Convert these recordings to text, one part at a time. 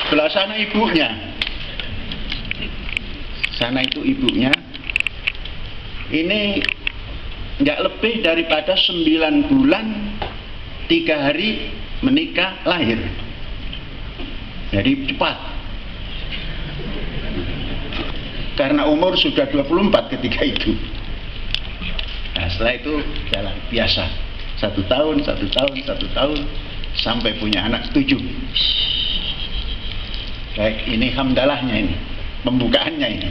Sebelah sana ibunya. Sana itu ibunya. Ini nggak lebih daripada 9 bulan 3 hari menikah lahir. Jadi cepat. Karena umur sudah 24 ketika itu. Nah, setelah itu jalan biasa. 1 tahun, 1 tahun, 1 tahun, sampai punya anak 7. Baik, ini hamdalahnya ini, pembukaannya ini.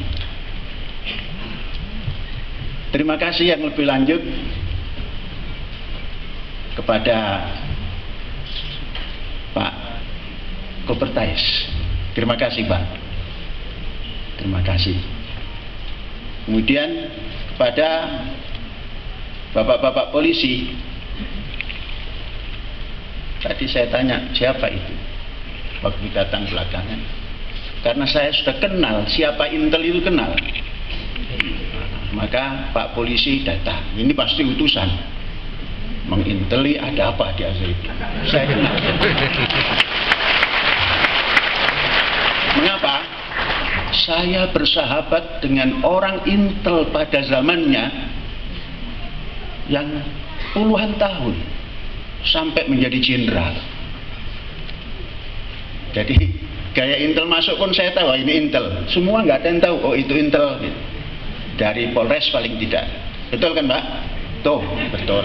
Terima kasih yang lebih lanjut kepada Pak Kopertais. Terima kasih Pak. Terima kasih. Kemudian kepada bapak-bapak polisi. Tadi saya tanya siapa itu waktu datang belakangan. Karena saya sudah kenal, siapa intel itu kenal. Maka Pak polisi datang, ini pasti utusan menginteli ada apa di Azhar itu. Saya kenal. Mengapa? Saya bersahabat dengan orang intel pada zamannya yang puluhan tahun sampai menjadi jenderal. Jadi gaya intel masuk pun saya tahu ini intel. Semua nggak ada yang tahu oh itu intel. Dari Polres paling tidak. Betul kan Pak? Tuh, betul.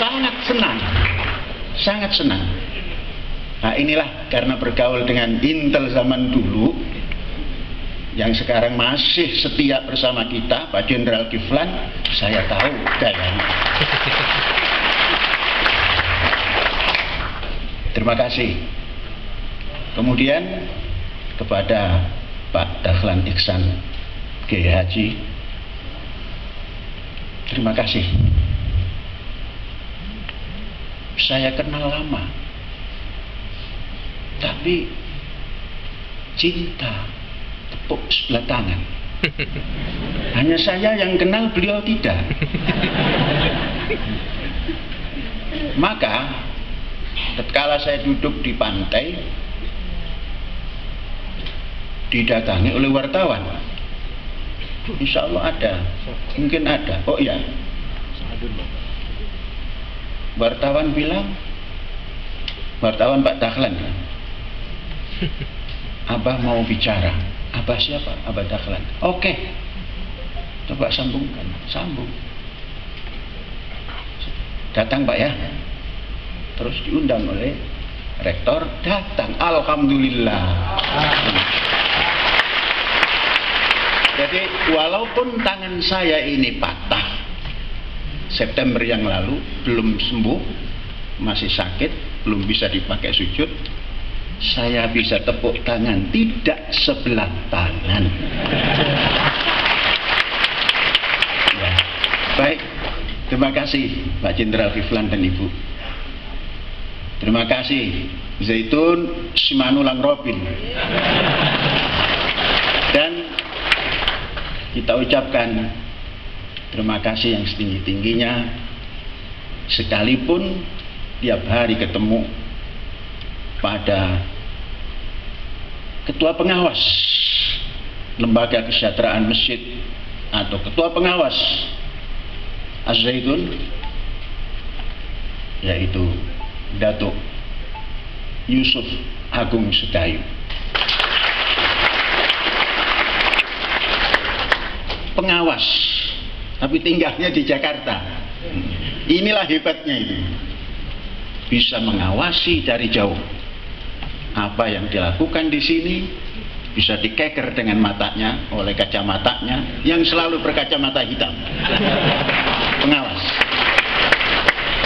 Sangat senang. Sangat senang. Nah inilah karena bergaul dengan intel zaman dulu yang sekarang masih setia bersama kita, Pak Jenderal Kiflan, saya tahu gayanya. Terima kasih. Kemudian kepada Pak Dahlan Ihsan Kiai Haji, terima kasih. Saya kenal lama, tapi cinta tepuk sebelah tangan. Hanya saya yang kenal, beliau tidak. Maka tatkala saya duduk di pantai didatangi oleh wartawan. Insya Allah ada, mungkin ada. Oh ya, wartawan bilang, wartawan Pak Dahlan, Abah mau bicara. Abah siapa? Abah Dahlan. Oke, coba sambungkan. Sambung. Datang Pak ya. Terus diundang oleh rektor, datang. Alhamdulillah. Jadi walaupun tangan saya ini patah September yang lalu, belum sembuh, masih sakit, belum bisa dipakai sujud, saya bisa tepuk tangan, tidak sebelah tangan. Ya. Baik, terima kasih Pak Jenderal Kiflan dan Ibu. Terima kasih Zaitun Simanulang Robin. Dan kita ucapkan terima kasih yang setinggi-tingginya, sekalipun tiap hari ketemu pada ketua pengawas lembaga kesejahteraan masjid atau ketua pengawas Az-Zaitun, yaitu Datuk Yusuf Agung Sedayu. Pengawas, tapi tinggalnya di Jakarta. Inilah hebatnya itu. Bisa mengawasi dari jauh. Apa yang dilakukan di sini bisa dikeker dengan matanya oleh kacamatanya yang selalu berkacamata hitam. Pengawas.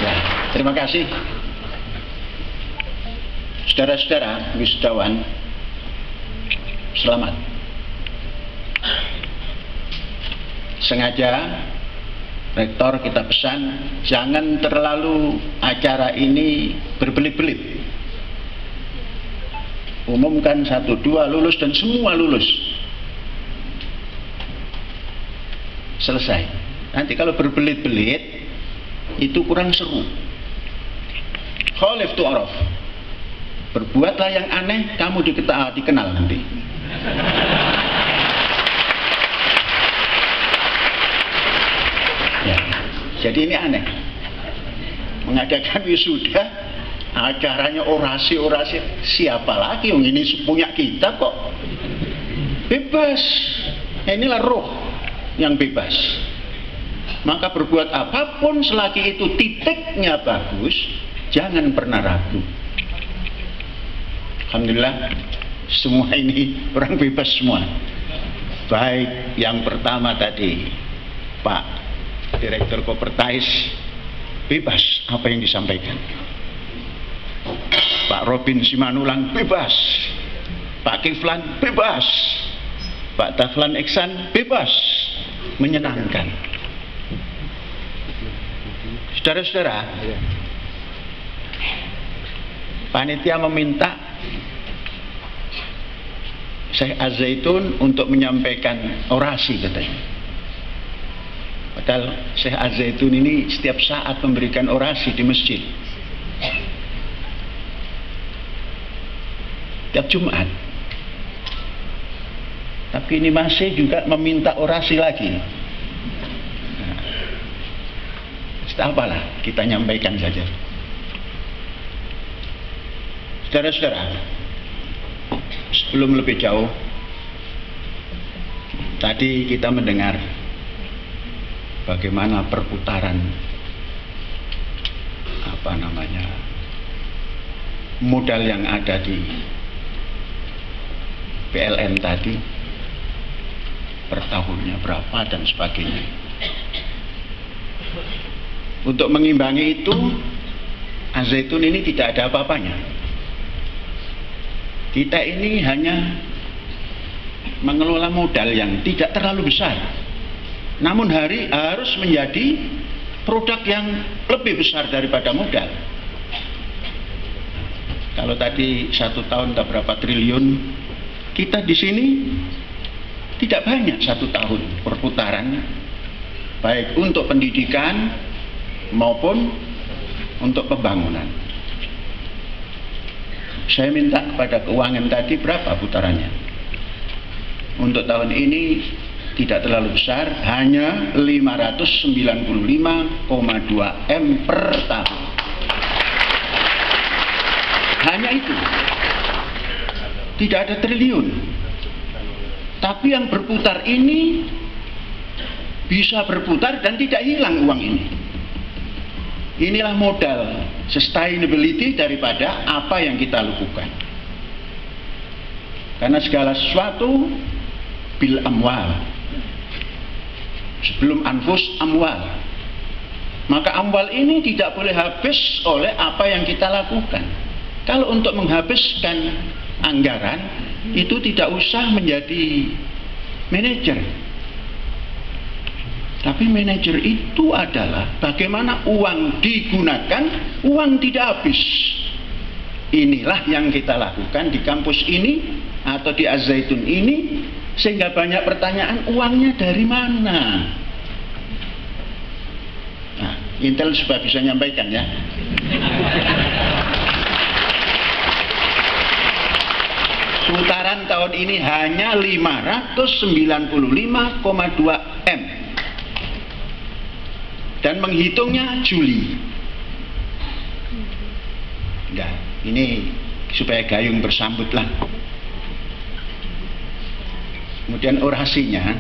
Ya, terima kasih. Saudara-saudara, wisudawan, selamat. Sengaja rektor kita pesan jangan terlalu acara ini berbelit-belit. Umumkan 1, 2 lulus dan semua lulus. Selesai. Nanti kalau berbelit-belit itu kurang seru. Khalif tu'raf. Berbuatlah yang aneh, kamu dikenal nanti. Ya, jadi ini aneh. Mengadakan wisuda, acaranya orasi-orasi, siapa lagi yang ini punya kita kok? Bebas. Inilah roh yang bebas. Maka berbuat apapun selagi itu titiknya bagus, jangan pernah ragu. Alhamdulillah, semua ini orang bebas semua. Baik yang pertama tadi, Pak Direktur Kopertais, bebas apa yang disampaikan. Pak Robin Simanulang bebas, Pak Kiflan bebas, Pak Dahlan Iksan bebas, menyenangkan. Saudara-saudara, panitia meminta Syekh Az-Zaitun untuk menyampaikan orasi katanya. Padahal Syekh Az-Zaitun ini setiap saat memberikan orasi di masjid. Tiap Jumat. Tapi ini masih juga meminta orasi lagi. Nah, apalah, kita nyampaikan saja. Saudara-saudara, sebelum lebih jauh, tadi kita mendengar bagaimana perputaran modal yang ada di PLN tadi, per tahunnya berapa dan sebagainya. Untuk mengimbangi itu, Az-Zaitun ini tidak ada apa-apanya. Kita ini hanya mengelola modal yang tidak terlalu besar, namun harus menjadi produk yang lebih besar daripada modal. Kalau tadi 1 tahun tak berapa triliun, kita di sini tidak banyak 1 tahun perputaran, baik untuk pendidikan maupun untuk pembangunan. Saya minta kepada keuangan tadi berapa putarannya. Untuk tahun ini tidak terlalu besar, hanya 595,2 M per tahun. Hanya itu. Tidak ada triliun. Tapi yang berputar ini bisa berputar dan tidak hilang uang ini. Inilah modal sustainability daripada apa yang kita lakukan. Karena segala sesuatu bil amwal. Sebelum anfus amwal. Maka amwal ini tidak boleh habis oleh apa yang kita lakukan. Kalau untuk menghabiskan anggaran, itu tidak usah menjadi manajer. Tapi manajer itu adalah bagaimana uang digunakan, uang tidak habis. Inilah yang kita lakukan di kampus ini atau di Az-Zaitun ini, sehingga banyak pertanyaan, uangnya dari mana? Nah, Intel supaya bisa nyampaikan ya. Putaran tahun ini hanya 595,2 M. Dan menghitungnya Juli. Nah, ini supaya gayung bersambutlah. Kemudian orasinya,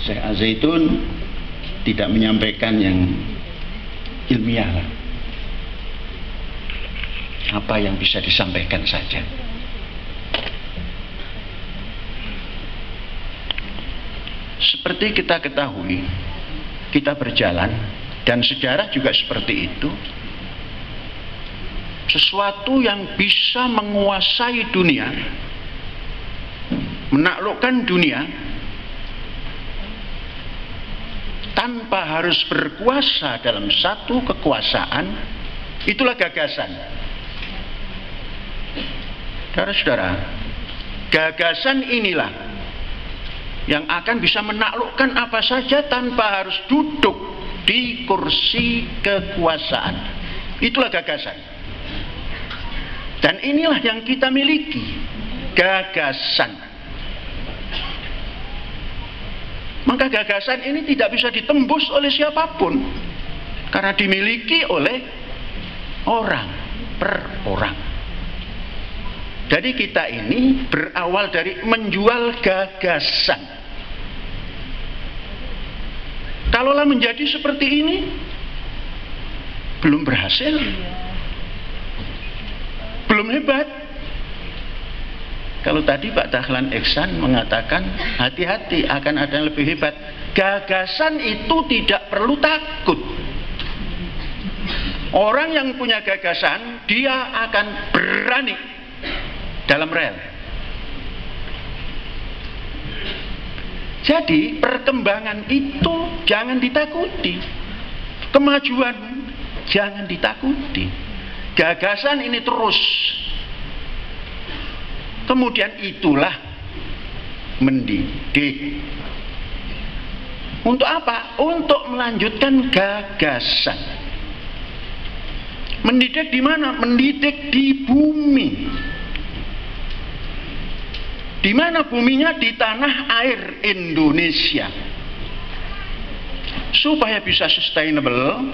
Syekh Az-Zaitun tidak menyampaikan yang ilmiah lah. Apa yang bisa disampaikan saja. Seperti kita ketahui, kita berjalan, dan sejarah juga seperti itu. Sesuatu yang bisa menguasai dunia, menaklukkan dunia, tanpa harus berkuasa dalam satu kekuasaan, itulah gagasan. Saudara-saudara, gagasan inilah yang akan bisa menaklukkan apa saja tanpa harus duduk di kursi kekuasaan. Itulah gagasan. Dan inilah yang kita miliki, gagasan. Maka gagasan ini tidak bisa ditembus oleh siapapun, karena dimiliki oleh orang per orang. Jadi kita ini berawal dari menjual gagasan. Kalaulah menjadi seperti ini, belum berhasil, belum hebat. Kalau tadi Pak Dahlan Ihsan mengatakan hati-hati, akan ada yang lebih hebat. Gagasan itu tidak perlu takut. Orang yang punya gagasan, dia akan berani dalam rel. Jadi perkembangan itu jangan ditakuti, kemajuan jangan ditakuti. Gagasan ini terus. Kemudian itulah mendidik. Untuk apa? Untuk melanjutkan gagasan. Mendidik di mana? Mendidik di bumi. Di mana buminya? Di tanah air Indonesia. Supaya bisa sustainable,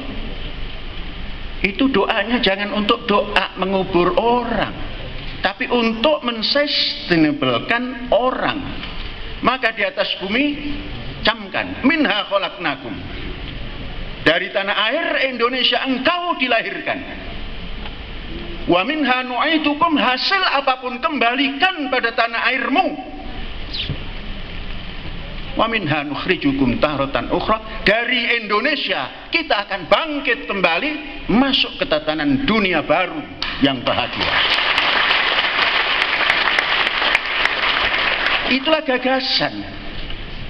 itu doanya jangan untuk doa mengubur orang, tapi untuk mensustainablekan orang. Maka di atas bumi camkan, minha khalaqnakum. Dari tanah air Indonesia engkau dilahirkan. Wa minha nu'aidukum, hasil apapun kembalikan pada tanah airmu. Wa minha nukhrijukum tahratan ukhra, dari Indonesia kita akan bangkit kembali masuk ke tatanan dunia baru yang bahagia. Itulah gagasan,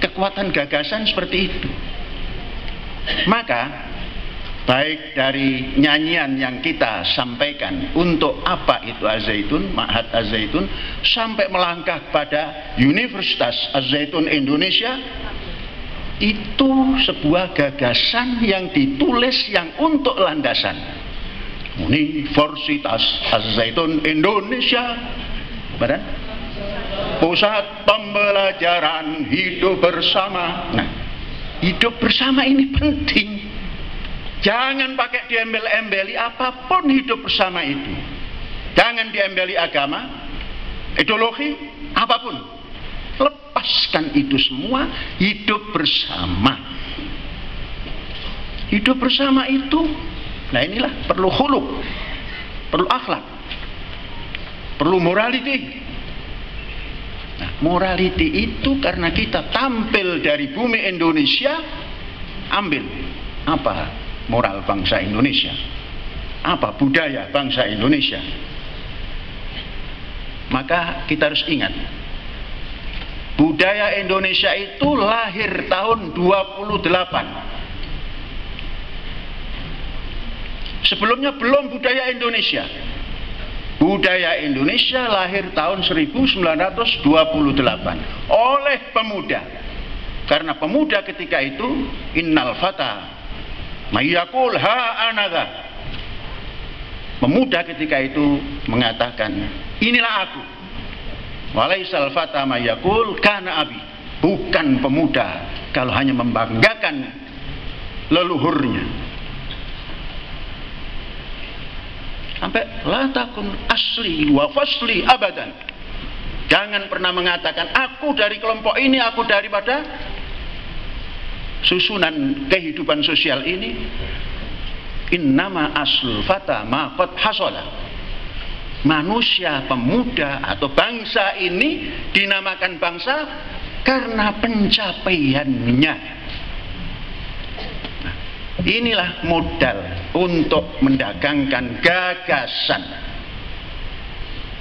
kekuatan gagasan seperti itu. Maka baik dari nyanyian yang kita sampaikan untuk apa itu Az-Zaitun, Ma'had Az-Zaitun, sampai melangkah pada Universitas Az-Zaitun Indonesia, itu sebuah gagasan yang ditulis yang untuk landasan. Universitas Az-Zaitun Indonesia, badan pusat pembelajaran hidup bersama. Nah, hidup bersama ini penting. Jangan pakai diembel-embeli apapun hidup bersama itu. Jangan diembeli agama, ideologi, apapun. Lepaskan itu semua, hidup bersama. Hidup bersama itu, nah inilah perlu khuluq, perlu akhlak, perlu morality. Nah, morality itu karena kita tampil dari bumi Indonesia, ambil apa moral bangsa Indonesia, apa budaya bangsa Indonesia. Maka kita harus ingat, budaya Indonesia itu lahir tahun 28. Sebelumnya belum budaya Indonesia. Budaya Indonesia lahir tahun 1928 oleh pemuda. Karena pemuda ketika itu, innal fata mayyakul ha anaga. Pemuda ketika itu mengatakan, inilah aku. Walaisal fata mayyakul kana abi. Bukan pemuda kalau hanya membanggakan leluhurnya. Sampai la takun asli wa fasli abadan. Jangan pernah mengatakan aku dari kelompok ini, aku daripada susunan kehidupan sosial ini. Innama aslul fata ma qad hasala. Manusia, pemuda atau bangsa ini dinamakan bangsa karena pencapaiannya. Inilah modal untuk mendagangkan gagasan.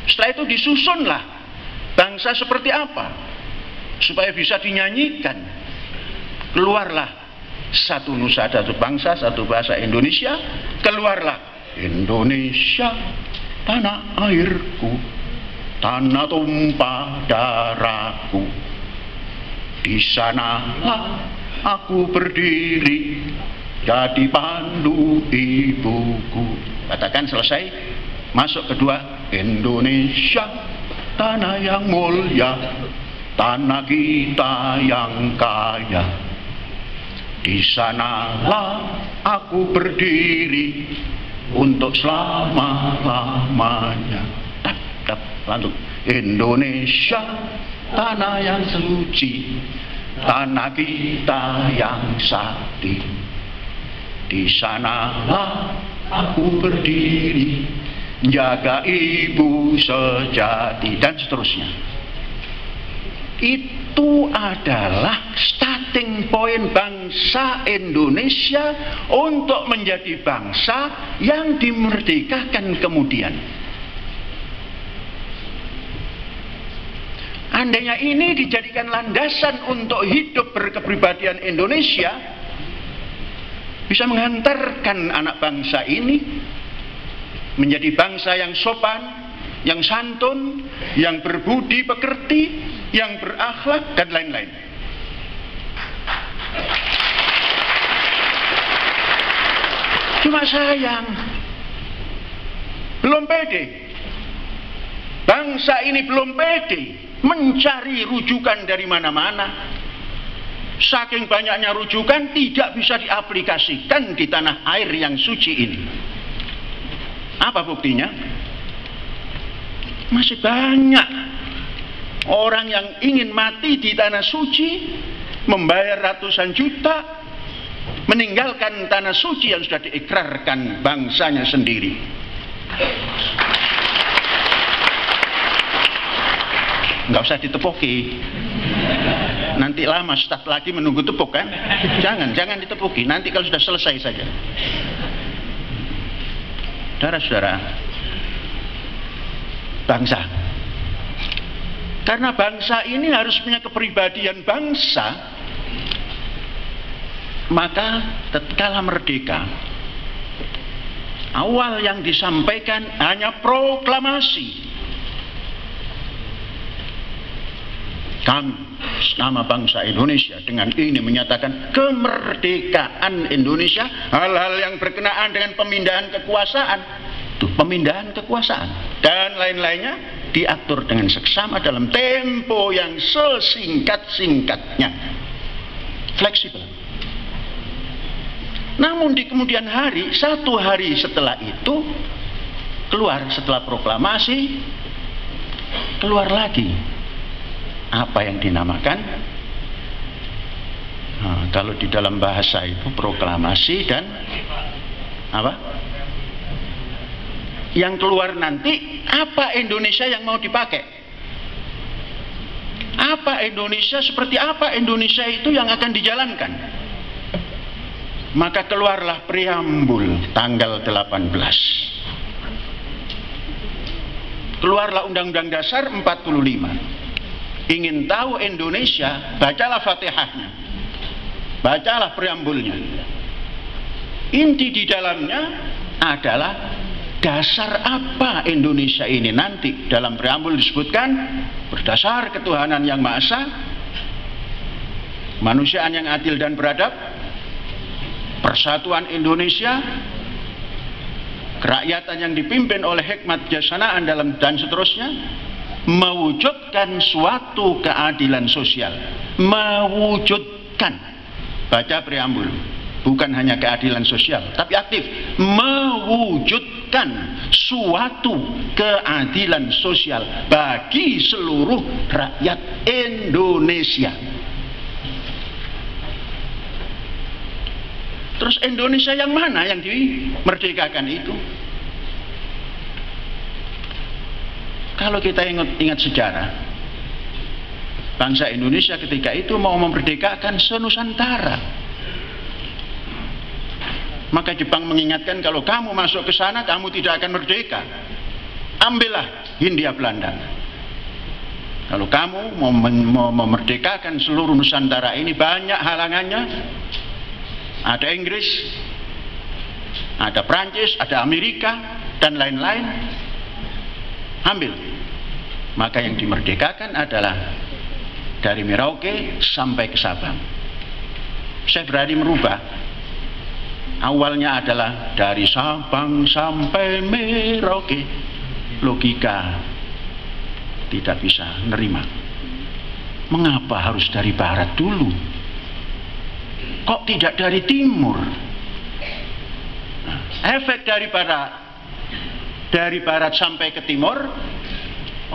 Setelah itu disusunlah bangsa seperti apa supaya bisa dinyanyikan. Keluarlah satu nusa, satu bangsa, satu bahasa Indonesia. Keluarlah Indonesia, tanah airku, tanah tumpah darahku. Di sanalah aku berdiri, jadi pandu ibuku. Katakan selesai. Masuk kedua, Indonesia tanah yang mulia, tanah kita yang kaya. Di sanalah aku berdiri untuk selama-lamanya. Tak, tak, langsung. Indonesia tanah yang suci, tanah kita yang sakti. Di sanalah aku berdiri, jaga ibu sejati, dan seterusnya. Itu adalah starting point bangsa Indonesia untuk menjadi bangsa yang dimerdekakan kemudian. Andainya ini dijadikan landasan untuk hidup berkepribadian Indonesia, bisa menghantarkan anak bangsa ini menjadi bangsa yang sopan, yang santun, yang berbudi pekerti, yang berakhlak, dan lain-lain. Cuma sayang, belum pede. Bangsa ini belum pede mencari rujukan dari mana-mana. Saking banyaknya rujukan tidak bisa diaplikasikan di tanah air yang suci ini. Apa buktinya? Masih banyak orang yang ingin mati di tanah suci, membayar ratusan juta, meninggalkan tanah suci yang sudah diikrarkan bangsanya sendiri. Nggak usah ditepuki. Nanti lama staf lagi menunggu tepuk kan? Jangan ditepuki. Nanti kalau sudah selesai saja. Saudara-saudara, bangsa. Karena bangsa ini harus punya kepribadian bangsa, maka tatkala merdeka, awal yang disampaikan hanya proklamasi. Kami, nama bangsa Indonesia, dengan ini menyatakan kemerdekaan Indonesia, hal-hal yang berkenaan dengan pemindahan kekuasaan, pemindahan kekuasaan dan lain-lainnya diatur dengan seksama dalam tempo yang sesingkat-singkatnya, fleksibel. Namun di kemudian hari, satu hari setelah itu, keluar setelah proklamasi, keluar lagi apa yang dinamakan, kalau di dalam bahasa itu proklamasi dan apa? Yang keluar nanti apa Indonesia yang mau dipakai? Apa Indonesia, seperti apa Indonesia itu yang akan dijalankan? Maka keluarlah preambul tanggal 18. Keluarlah Undang-Undang Dasar 45. Ingin tahu Indonesia, bacalah Fatihahnya, bacalah preambulnya. Inti di dalamnya adalah dasar apa Indonesia ini nanti. Dalam preambul disebutkan berdasar ketuhanan yang Maha Esa, kemanusiaan yang adil dan beradab, persatuan Indonesia, kerakyatan yang dipimpin oleh hikmat kebijaksanaan dan seterusnya, mewujudkan suatu keadilan sosial, mewujudkan, baca preambul, bukan hanya keadilan sosial tapi aktif, mewujudkan suatu keadilan sosial bagi seluruh rakyat Indonesia. Terus Indonesia yang mana yang dimerdekakan itu? Kalau kita ingat sejarah, bangsa Indonesia ketika itu mau memerdekakan senusantara. Maka Jepang mengingatkan, kalau kamu masuk ke sana kamu tidak akan merdeka. Ambillah Hindia Belanda. Kalau kamu mau memerdekakan seluruh Nusantara ini, banyak halangannya. Ada Inggris, ada Prancis, ada Amerika, dan lain-lain. Ambil. Maka yang dimerdekakan adalah dari Merauke sampai ke Sabang. Saya berani merubah. awalnya adalah dari Sabang sampai Merauke. Logika tidak bisa nerima. Mengapa harus dari barat dulu? Kok tidak dari timur? Nah, efek dari barat sampai ke timur,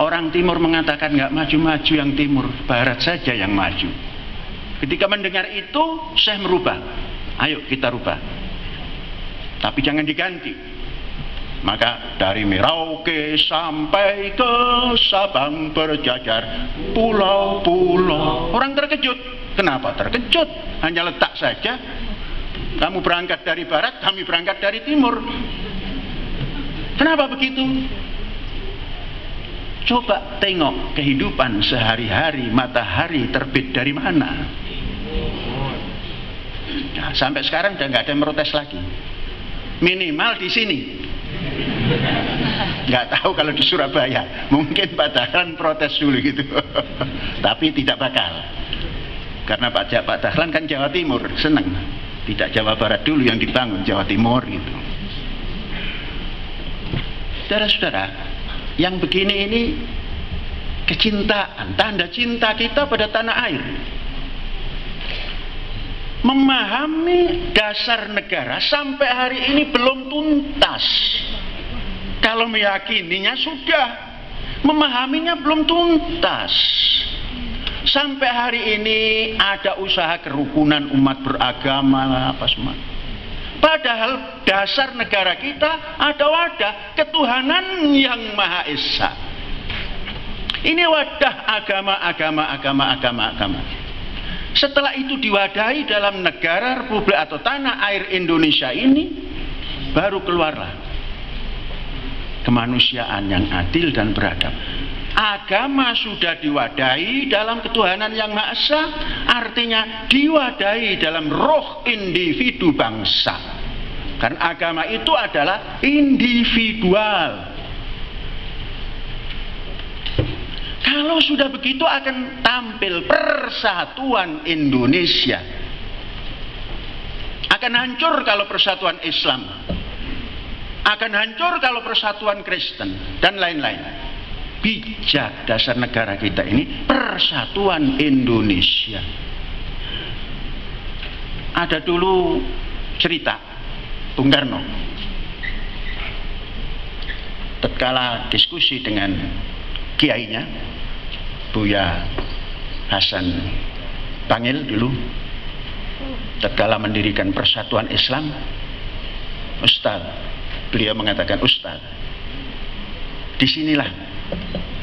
orang timur mengatakan nggak maju-maju yang timur, barat saja yang maju. Ketika mendengar itu, saya merubah. Ayo kita rubah. Tapi jangan diganti. Maka dari Merauke sampai ke Sabang berjajar pulau-pulau. Orang terkejut. Kenapa terkejut? Hanya letak saja. Kamu berangkat dari barat, kami berangkat dari timur. Kenapa begitu? Coba tengok kehidupan sehari-hari, matahari terbit dari mana? Nah, sampai sekarang udah nggak ada yang protes lagi. Minimal di sini. Nggak tahu kalau di Surabaya, mungkin Pak Dahlan protes dulu gitu. Tapi tidak bakal. Karena Pak Dahlan kan Jawa Timur, senang. Tidak Jawa Barat dulu yang dibangun, Jawa Timur gitu. Saudara-saudara, yang begini ini kecintaan, tanda cinta kita pada tanah air. Memahami dasar negara sampai hari ini belum tuntas. Kalau meyakininya sudah, memahaminya belum tuntas. Sampai hari ini ada usaha kerukunan umat beragama apa semua. Padahal dasar negara kita ada wadah ketuhanan yang Maha Esa. Ini wadah agama. Setelah itu diwadahi dalam negara Republik atau tanah air Indonesia ini, baru keluarlah kemanusiaan yang adil dan beradab. Agama sudah diwadahi dalam ketuhanan yang Maha Esa, artinya diwadahi dalam roh individu bangsa. Karena agama itu adalah individual. Kalau sudah begitu akan tampil persatuan Indonesia. Akan hancur kalau persatuan Islam. Akan hancur kalau persatuan Kristen dan lain-lain. Bijak dasar negara kita ini persatuan Indonesia. Ada dulu cerita Bung Karno. Tatkala diskusi dengan kiainya Buya Hasan Bangil dulu, tatkala mendirikan Persatuan Islam, beliau mengatakan, Ustaz, disinilah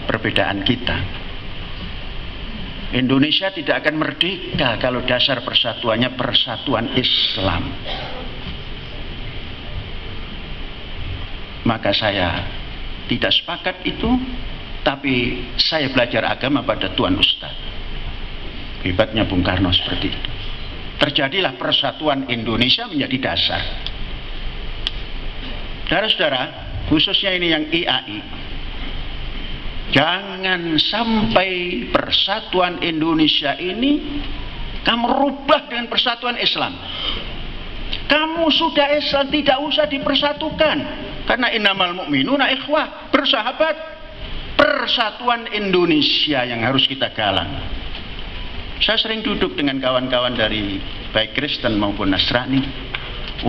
perbedaan kita. Indonesia tidak akan merdeka kalau dasar persatuannya persatuan Islam. Maka saya tidak sepakat itu. Tapi saya belajar agama pada Tuan Ustaz. Hebatnya Bung Karno seperti itu. Terjadilah persatuan Indonesia menjadi dasar. Saudara-saudara, khususnya ini yang IAI, jangan sampai persatuan Indonesia ini kamu rubah dengan persatuan Islam. Kamu sudah Islam, tidak usah dipersatukan. Karena innamal mu'minuna ikhwah, bersahabat. Persatuan Indonesia yang harus kita galang. Saya sering duduk dengan kawan-kawan dari baik Kristen maupun Nasrani.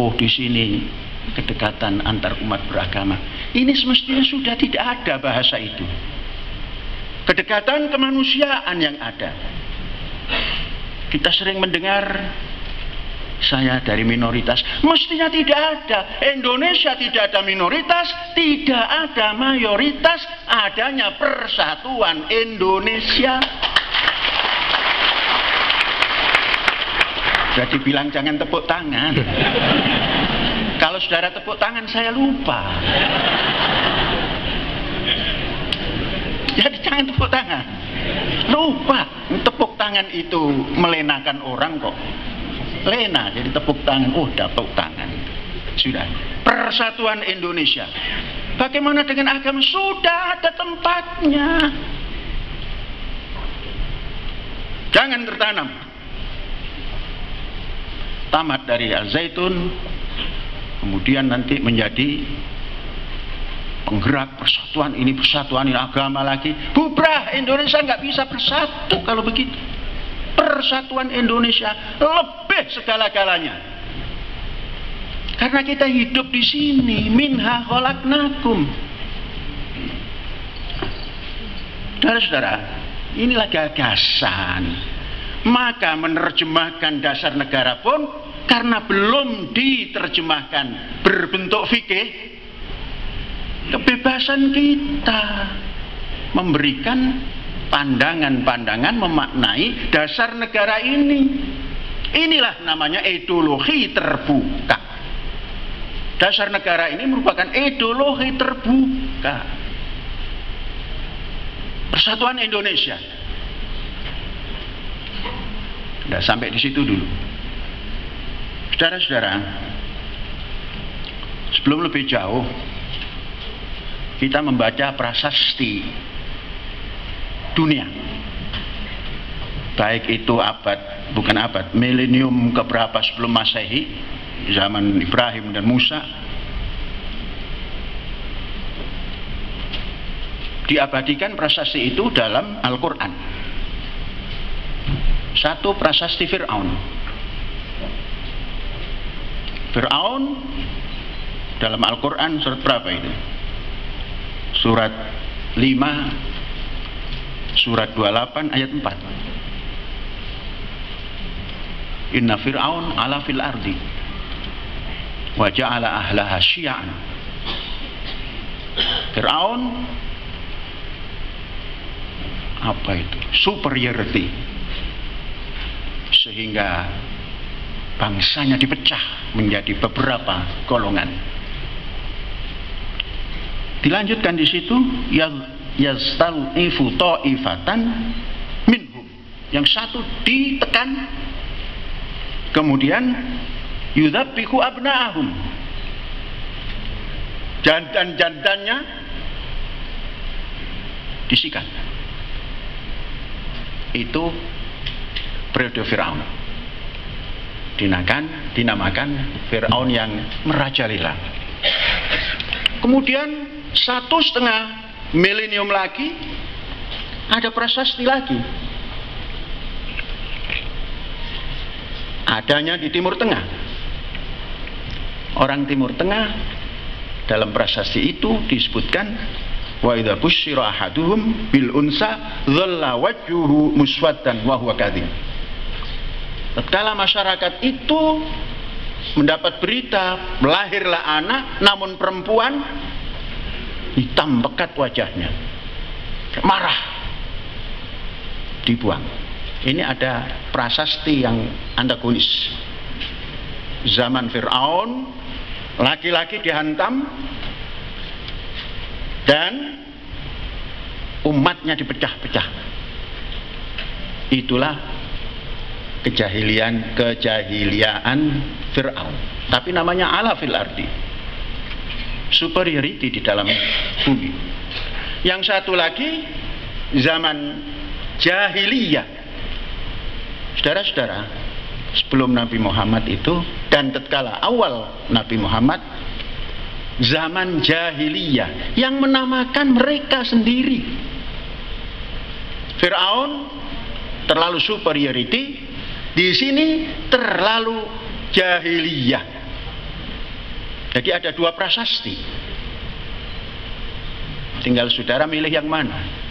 Oh, di sini kedekatan antar umat beragama. Ini semestinya sudah tidak ada bahasa itu. Kedekatan kemanusiaan yang ada. Kita sering mendengar, saya dari minoritas. Mestinya tidak ada. Indonesia tidak ada minoritas, tidak ada mayoritas, adanya persatuan Indonesia. Jadi bilang jangan tepuk tangan. Kalau saudara tepuk tangan saya lupa. Jadi jangan tepuk tangan. Lupa. Tepuk tangan itu melenakan orang kok. Lena, jadi tepuk tangan. Oh, tepuk tangan. Sudah. Persatuan Indonesia. Bagaimana dengan agama? Sudah ada tempatnya. Jangan tertanam. Tamat dari Al-Zaitun, kemudian nanti menjadi penggerak persatuan ini agama lagi. Bubrah, Indonesia nggak bisa bersatu kalau begitu. Persatuan Indonesia lebih segala-galanya. Karena kita hidup di sini, minha khalaqnakum. Saudara-saudara, inilah gagasan. Maka menerjemahkan dasar negara pun karena belum diterjemahkan berbentuk fikih, kebebasan kita memberikan pandangan-pandangan memaknai dasar negara ini. Inilah namanya ideologi terbuka. Dasar negara ini merupakan ideologi terbuka. Persatuan Indonesia. Sudah sampai di situ dulu. Saudara-saudara, sebelum lebih jauh, kita membaca prasasti dunia. Baik itu milenium keberapa sebelum Masehi, zaman Ibrahim dan Musa, diabadikan prasasti itu dalam Al-Quran. Satu, prasasti Fir'aun. Fir'aun dalam Al-Quran surat berapa itu? Surat 5, surat 28 ayat 4. Inna Fir'aun ala fil ardi wa ja'ala ahlaha syi'an. Fir'aun apa itu? Superiority, sehingga bangsanya dipecah menjadi beberapa golongan. Dilanjutkan di situ, yastalifu ta'ifatan minhum, yang satu ditekan, kemudian yudzabbihu abna'ahum, jandan-jandannya disikat. Itu periode Fir'aun. Dinamakan Fir'aun yang merajalela. Kemudian 1,5 milenium lagi ada prasasti lagi. Adanya di Timur Tengah. Orang Timur Tengah dalam prasasti itu disebutkan wa idza busyira ahaduhum bil unsa dhalla wajhuhu muswaddan wa huwa kadhib. Tatkala masyarakat itu mendapat berita melahirlah anak namun perempuan, hitam pekat wajahnya, marah, dibuang. Ini ada prasasti yang antagonis. Zaman Fir'aun, laki-laki dihantam dan umatnya dipecah-pecah. Itulah kejahilian Fir'aun. Tapi namanya ala fil ardi, superiority di dalam bumi. Yang satu lagi zaman jahiliyah. Saudara-saudara, sebelum Nabi Muhammad itu dan tatkala awal Nabi Muhammad, zaman jahiliyah yang menamakan mereka sendiri. Fir'aun terlalu superiority, di sini terlalu jahiliyah. Jadi ada dua prasasti. Tinggal saudara milih yang mana.